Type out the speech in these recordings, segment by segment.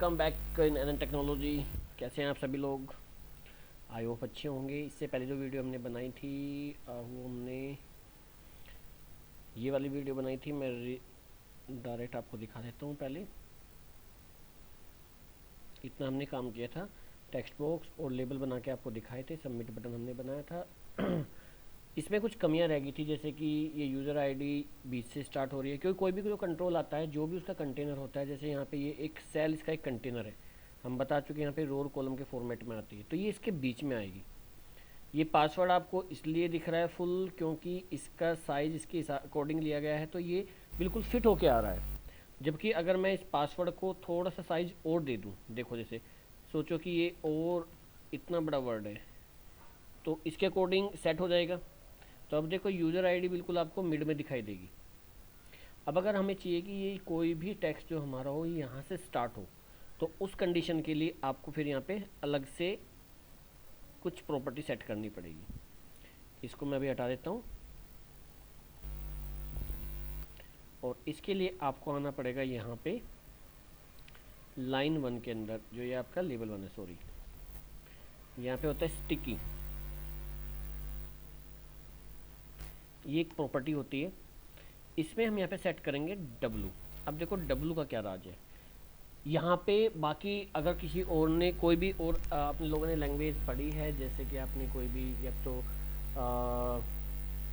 Welcome back in an technology. कैसे हैं आप सभी लोग? आई होप अच्छे होंगे। इससे पहले जो वीडियो हमने बनाई थी वो हमने ये वाली वीडियो बनाई थी। मैं डायरेक्ट आपको दिखा देता हूँ। पहले इतना हमने काम किया था, टेक्स्ट बॉक्स और लेबल बना के आपको दिखाए थे, सबमिट बटन हमने बनाया था। इसमें कुछ कमियां रह गई थी, जैसे कि ये यूज़र आईडी बीच से स्टार्ट हो रही है, क्योंकि कोई भी जो कंट्रोल आता है, जो भी उसका कंटेनर होता है, जैसे यहाँ पे ये एक सेल, इसका एक कंटेनर है, हम बता चुके हैं यहाँ पे रो और कॉलम के फॉर्मेट में आती है, तो ये इसके बीच में आएगी। ये पासवर्ड आपको इसलिए दिख रहा है फुल, क्योंकि इसका साइज़ इसके अकॉर्डिंग लिया गया है, तो ये बिल्कुल फिट होके आ रहा है। जबकि अगर मैं इस पासवर्ड को थोड़ा सा साइज़ और दे दूँ, देखो जैसे सोचो कि ये और इतना बड़ा वर्ड है, तो इसके अकॉर्डिंग सेट हो जाएगा। तो अब देखो यूज़र आईडी बिल्कुल आपको मिड में दिखाई देगी। अब अगर हमें चाहिए कि ये कोई भी टेक्स्ट जो हमारा हो यहाँ से स्टार्ट हो, तो उस कंडीशन के लिए आपको फिर यहाँ पे अलग से कुछ प्रॉपर्टी सेट करनी पड़ेगी। इसको मैं अभी हटा देता हूँ, और इसके लिए आपको आना पड़ेगा यहाँ पे लाइन 1 के अंदर, जो ये आपका लेवल 1 है, सॉरी, यहाँ पे होता है स्टिकी। ये एक प्रॉपर्टी होती है, इसमें हम यहाँ पे सेट करेंगे W। अब देखो W का क्या राज है यहाँ पे। बाकी अगर किसी और ने कोई भी और अपने लोगों ने लैंग्वेज पढ़ी है, जैसे कि आपने कोई भी या तो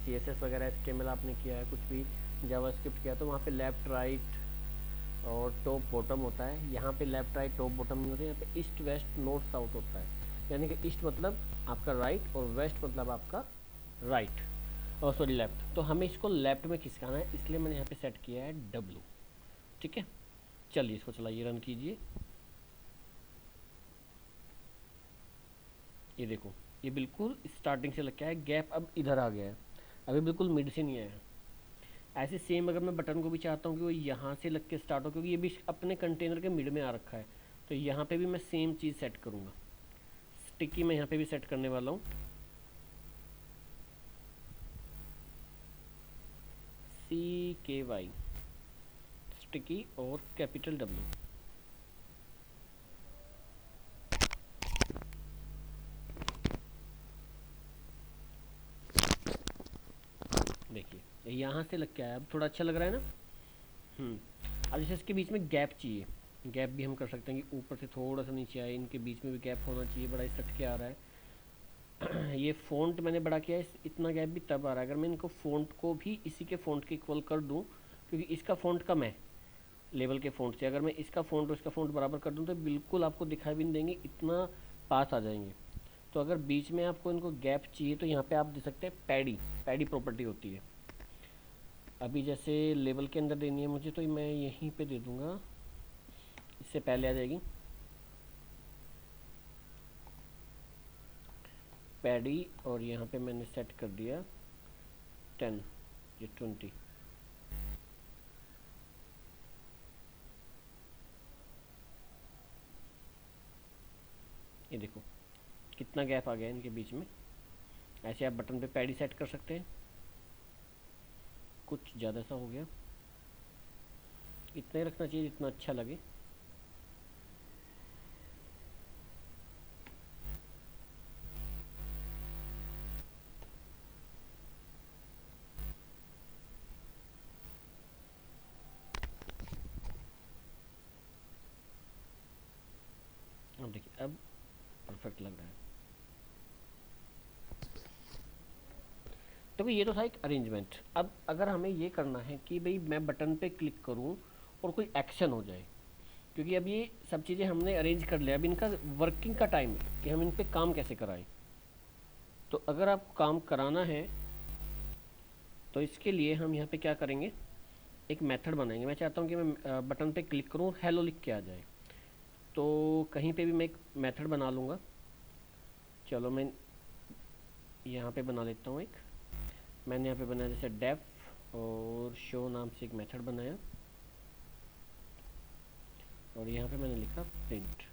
CSS वगैरह HTML आपने किया है, कुछ भी जावास्क्रिप्ट किया, तो वहाँ पे लेफ़्ट राइट और टॉप बॉटम होता है। यहाँ पे लेफ़्ट राइट टॉप बॉटम नहीं होता, यहाँ पे ईस्ट वेस्ट नॉर्थ साउथ होता है। यानी कि ईस्ट मतलब आपका राइट और वेस्ट मतलब आपका राइट, और सॉरी लेफ़्ट। तो हमें इसको लेफ़्ट में खिसकाना है, इसलिए मैंने यहाँ पे सेट किया है W। ठीक है, चलिए इसको चलाइए, रन कीजिए। ये देखो, ये बिल्कुल स्टार्टिंग से लग गया है, गैप अब इधर आ गया है, अभी बिल्कुल मिड से नहीं आया है। ऐसे सेम अगर मैं बटन को भी चाहता हूँ कि वो यहाँ से लग के स्टार्ट हो, क्योंकि ये भी अपने कंटेनर के मिड में आ रखा है, तो यहाँ पे भी मैं सेम चीज़ सेट करूँगा। स्टिकी मैं यहाँ पे भी सेट करने वाला हूँ, CKY स्टिकी और कैपिटल W। देखिए यहाँ से लग के आया, अब थोड़ा अच्छा लग रहा है ना। अब जैसे इसके बीच में गैप चाहिए, गैप भी हम कर सकते हैं कि ऊपर से थोड़ा सा नीचे आए, इनके बीच में भी गैप होना चाहिए, बड़ा सट के आ रहा है। ये फ़ॉन्ट मैंने बड़ा किया है, इतना गैप भी तब आ रहा है अगर मैं इनको फ़ॉन्ट को भी इसी के फ़ॉन्ट के इक्वल कर दूं, क्योंकि इसका फ़ॉन्ट कम है लेवल के फ़ॉन्ट से। अगर मैं इसका फ़ॉन्ट और इसका फ़ॉन्ट बराबर कर दूं, तो बिल्कुल आपको दिखाई भी नहीं देंगे, इतना पास आ जाएंगे। तो अगर बीच में आपको इनको गैप चाहिए, तो यहाँ पे आप दे सकते हैं पैडी, पैडी प्रॉपर्टी होती है। अभी जैसे लेवल के अंदर देनी है मुझे, तो मैं यहीं पे दे दूँगा, इससे पहले आ जाएगी पैडी, और यहाँ पे मैंने सेट कर दिया 10, ये 20। ये देखो कितना गैप आ गया है इनके बीच में। ऐसे आप बटन पे पैडी सेट कर सकते हैं। कुछ ज़्यादा सा हो गया, इतना ही रखना चाहिए जितना अच्छा लगे। अब देखिए, अब परफेक्ट लग रहा है। तो ये तो था एक अरेंजमेंट। अब अगर हमें ये करना है कि भाई मैं बटन पे क्लिक करूं और कोई एक्शन हो जाए, क्योंकि अब ये सब चीज़ें हमने अरेंज कर लिया, अब इनका वर्किंग का टाइम है कि हम इन पे काम कैसे कराएं। तो अगर आपको काम कराना है, तो इसके लिए हम यहाँ पे क्या करेंगे, एक मेथड बनाएंगे। मैं चाहता हूँ कि मैं बटन पे क्लिक करूँ, हेलो लिख के आ जाए, तो कहीं पे भी मैं एक मेथड बना लूँगा। चलो मैं यहाँ पे बना लेता हूँ एक। मैंने यहाँ पे बनाया जैसे डेफ और शो नाम से एक मेथड बनाया, और यहाँ पे मैंने लिखा प्रिंट,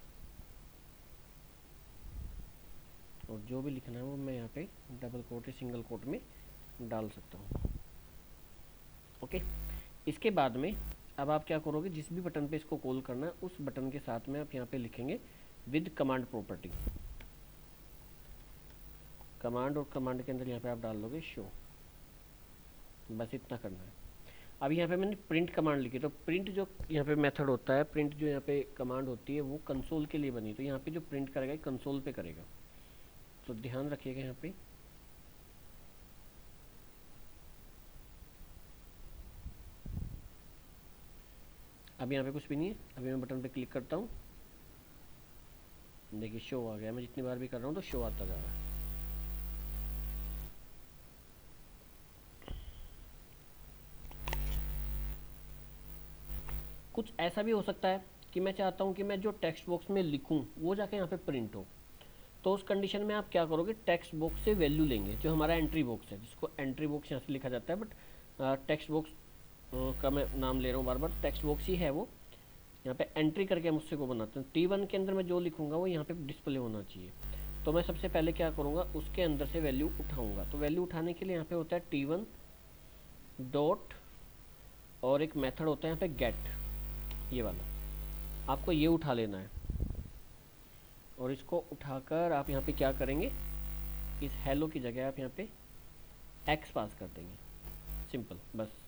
और जो भी लिखना है वो मैं यहाँ पे डबल कोट या सिंगल कोट में डाल सकता हूँ। ओके, इसके बाद में अब आप क्या करोगे, जिस भी बटन पे इसको कॉल करना है उस बटन के साथ में आप यहाँ पे लिखेंगे विद कमांड प्रॉपर्टी। कमांड और कमांड के अंदर यहाँ पे आप डाल दोगे शो, बस इतना करना है। अब यहाँ पे मैंने प्रिंट कमांड लिखी, तो प्रिंट जो यहाँ पे मेथड होता है, प्रिंट जो यहाँ पे कमांड होती है वो कंसोल के लिए बनी, तो यहाँ पे जो प्रिंट करेगा कंसोल पे करेगा, तो ध्यान रखिएगा यहाँ पे। अब यहाँ पे कुछ भी नहीं है। अभी मैं बटन पे क्लिक करता हूँ, देखिए शो आ गया। मैं जितनी बार भी कर रहा हूँ तो शो आता जा रहा है। कुछ ऐसा भी हो सकता है कि मैं चाहता हूँ कि मैं जो टेक्स्ट बॉक्स में लिखूँ वो जाके यहाँ पे प्रिंट हो, तो उस कंडीशन में आप क्या करोगे, टेक्स्ट बॉक्स से वैल्यू लेंगे, जो हमारा एंट्री बॉक्स है, जिसको एंट्री बॉक्स यहाँ से लिखा जाता है, बट टेक्स्ट बॉक्स का मैं नाम ले रहा हूँ बार बार, टेक्स्ट बॉक्स ही है वो। यहाँ पे एंट्री करके हम उससे को बनाते हैं। T1 के अंदर मैं जो लिखूंगा वो यहाँ पे डिस्प्ले होना चाहिए। तो मैं सबसे पहले क्या करूँगा, उसके अंदर से वैल्यू उठाऊंगा। तो वैल्यू उठाने के लिए यहाँ पे होता है T1 डॉट, और एक मेथड होता है यहाँ पे गेट, ये वाला आपको ये उठा लेना है। और इसको उठाकर आप यहाँ पे क्या करेंगे, इस हेलो की जगह आप यहाँ पे एक्स पास कर देंगे, सिंपल, बस।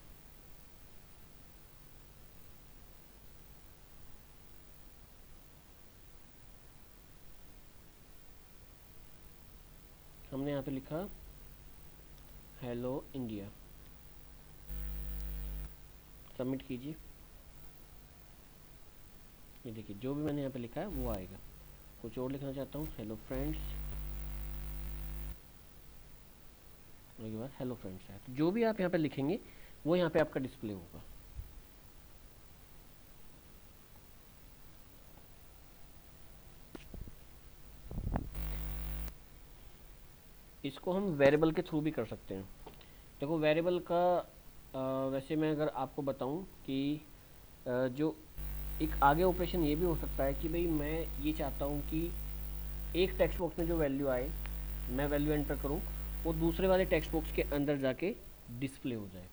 हमने यहाँ पे लिखा हेलो इंडिया, सबमिट कीजिए। ये देखिए जो भी मैंने यहाँ पे लिखा है वो आएगा। कुछ और लिखना चाहता हूँ, हेलो फ्रेंड्स, एक बार हेलो फ्रेंड्स है, तो जो भी आप यहाँ पे लिखेंगे वो यहाँ पे आपका डिस्प्ले होगा। इसको हम वेरिएबल के थ्रू भी कर सकते हैं। देखो वेरिएबल का वैसे मैं अगर आपको बताऊं कि जो एक आगे ऑपरेशन ये भी हो सकता है कि भाई मैं ये चाहता हूँ कि एक टेक्स्ट बॉक्स में जो वैल्यू आए, मैं वैल्यू एंटर करूँ, वो दूसरे वाले टेक्स्ट बॉक्स के अंदर जाके डिस्प्ले हो जाए।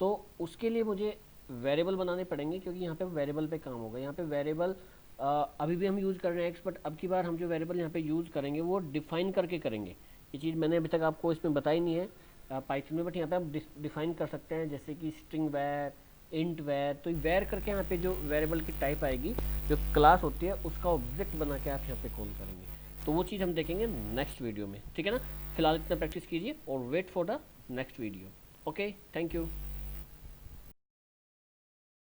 तो उसके लिए मुझे वेरिएबल बनाने पड़ेंगे, क्योंकि यहाँ पे वेरिएबल पे काम होगा। यहाँ पे वेरिएबल अभी भी हम यूज़ कर रहे हैं एक्स, बट अब की बार हम जो वेरिएबल यहाँ पे यूज़ करेंगे वो डिफाइन करके करेंगे। ये चीज़ मैंने अभी तक आपको इसमें बताई नहीं है पाइथन में, बट यहाँ पे आप डिफाइन कर सकते हैं, जैसे कि स्ट्रिंग वैर, इंट वैर। तो वैर करके यहाँ पे जो वेरिएबल की टाइप आएगी, जो क्लास होती है उसका ऑब्जेक्ट बना के आप यहाँ पे कॉल करेंगे। तो वो चीज़ हम देखेंगे नेक्स्ट वीडियो में, ठीक है ना। फिलहाल इतना प्रैक्टिस कीजिए और wait for the next video. Okay, thank you.